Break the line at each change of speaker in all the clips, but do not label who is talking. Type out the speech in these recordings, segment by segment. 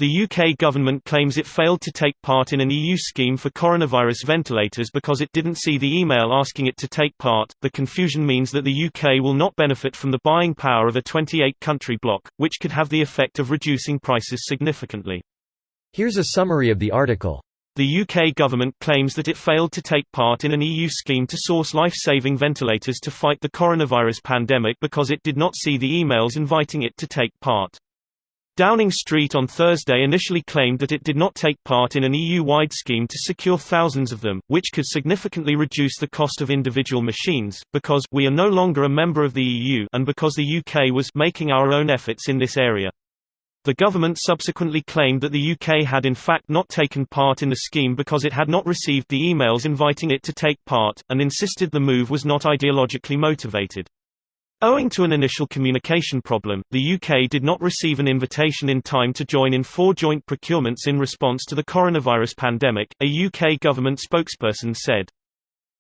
The UK government claims it failed to take part in an EU scheme for coronavirus ventilators because it didn't see the email asking it to take part. The confusion means that the UK will not benefit from the buying power of a 28-country bloc, which could have the effect of reducing prices significantly.
Here's a summary of the article.
The UK government claims that it failed to take part in an EU scheme to source life-saving ventilators to fight the coronavirus pandemic because it did not see the emails inviting it to take part. Downing Street on Thursday initially claimed that it did not take part in an EU-wide scheme to secure thousands of them, which could significantly reduce the cost of individual machines, because we are no longer a member of the EU and because the UK was making our own efforts in this area. The government subsequently claimed that the UK had in fact not taken part in the scheme because it had not received the emails inviting it to take part, and insisted the move was not ideologically motivated. Owing to an initial communication problem, the UK did not receive an invitation in time to join in 4 joint procurements in response to the coronavirus pandemic, a UK government spokesperson said.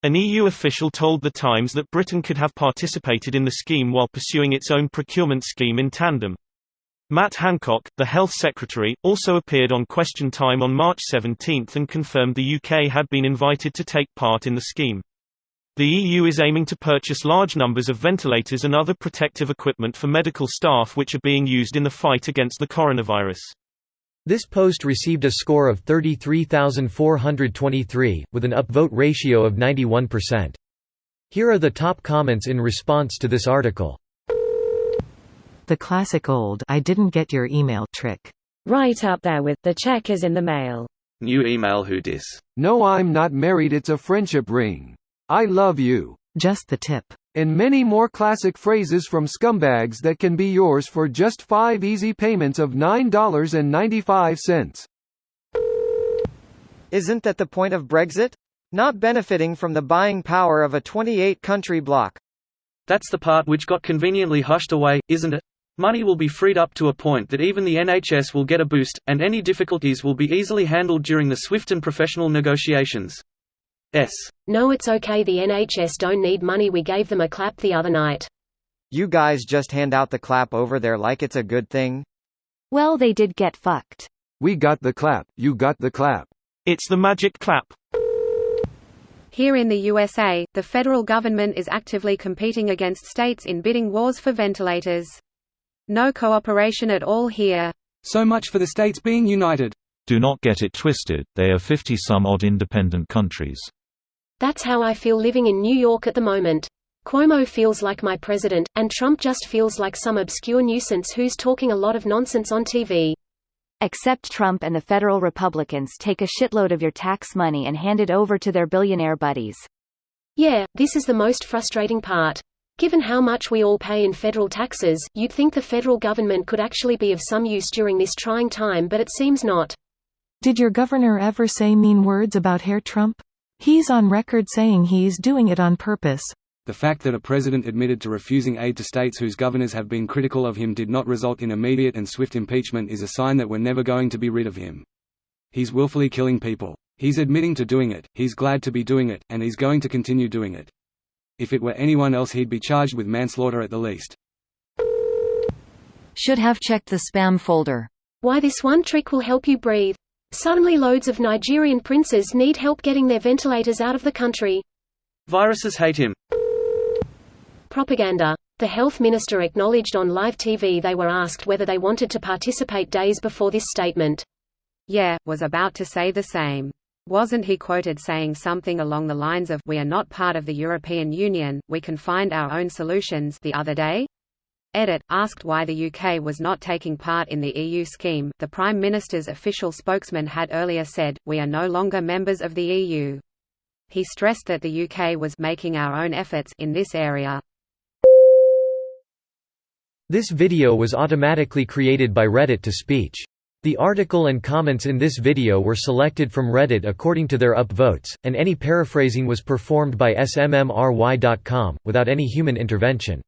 An EU official told The Times that Britain could have participated in the scheme while pursuing its own procurement scheme in tandem. Matt Hancock, the Health Secretary, also appeared on Question Time on March 17 and confirmed the UK had been invited to take part in the scheme. The EU is aiming to purchase large numbers of ventilators and other protective equipment for medical staff which are being used in the fight against the coronavirus.
This post received a score of 33,423, with an upvote ratio of 91%. Here are the top comments in response to this article.
The classic old "I didn't get your email" trick.
Right up there with "the check is in the mail."
New email who dis.
No, I'm not married, it's a friendship ring. I love you.
Just the tip.
And many more classic phrases from scumbags that can be yours for just 5 easy payments of $9.95.
Isn't that the point of Brexit? Not benefiting from the buying power of a 28-country bloc.
That's the part which got conveniently hushed away, isn't it? Money will be freed up to a point that even the NHS will get a boost, and any difficulties will be easily handled during the swift and professional negotiations.
No, it's okay, the NHS don't need money, we gave them a clap the other night.
You guys just hand out the clap over there like it's a good thing?
Well, they did get fucked.
We got the clap, you got the clap.
It's the magic clap.
Here in the USA, the federal government is actively competing against states in bidding wars for ventilators. No cooperation at all here.
So much for the states being united.
Do not get it twisted, they are 50-some-odd independent countries.
That's how I feel living in New York at the moment. Cuomo feels like my president, and Trump just feels like some obscure nuisance who's talking a lot of nonsense on TV.
Except Trump and the federal Republicans take a shitload of your tax money and hand it over to their billionaire buddies.
Yeah, this is the most frustrating part. Given how much we all pay in federal taxes, you'd think the federal government could actually be of some use during this trying time, but it seems not.
Did your governor ever say mean words about Hair Trump? He's on record saying he's doing it on purpose.
The fact that a president admitted to refusing aid to states whose governors have been critical of him did not result in immediate and swift impeachment is a sign that we're never going to be rid of him. He's willfully killing people. He's admitting to doing it, he's glad to be doing it, and he's going to continue doing it. If it were anyone else, he'd be charged with manslaughter at the least.
Should have checked the spam folder.
Why, this one trick will help you breathe. Suddenly loads of Nigerian princes need help getting their ventilators out of the country.
Viruses hate him.
Propaganda. The health minister acknowledged on live TV they were asked whether they wanted to participate days before this statement.
Yeah, was about to say the same. Wasn't he quoted saying something along the lines of, "We are not part of the European Union, we can find our own solutions" the other day? Edit. Asked why the UK was not taking part in the EU scheme, the Prime Minister's official spokesman had earlier said, "We are no longer members of the EU." He stressed that the UK was making our own efforts in this area.
This video was automatically created by Reddit to speech. The article and comments in this video were selected from Reddit according to their upvotes, and any paraphrasing was performed by smmry.com, without any human intervention.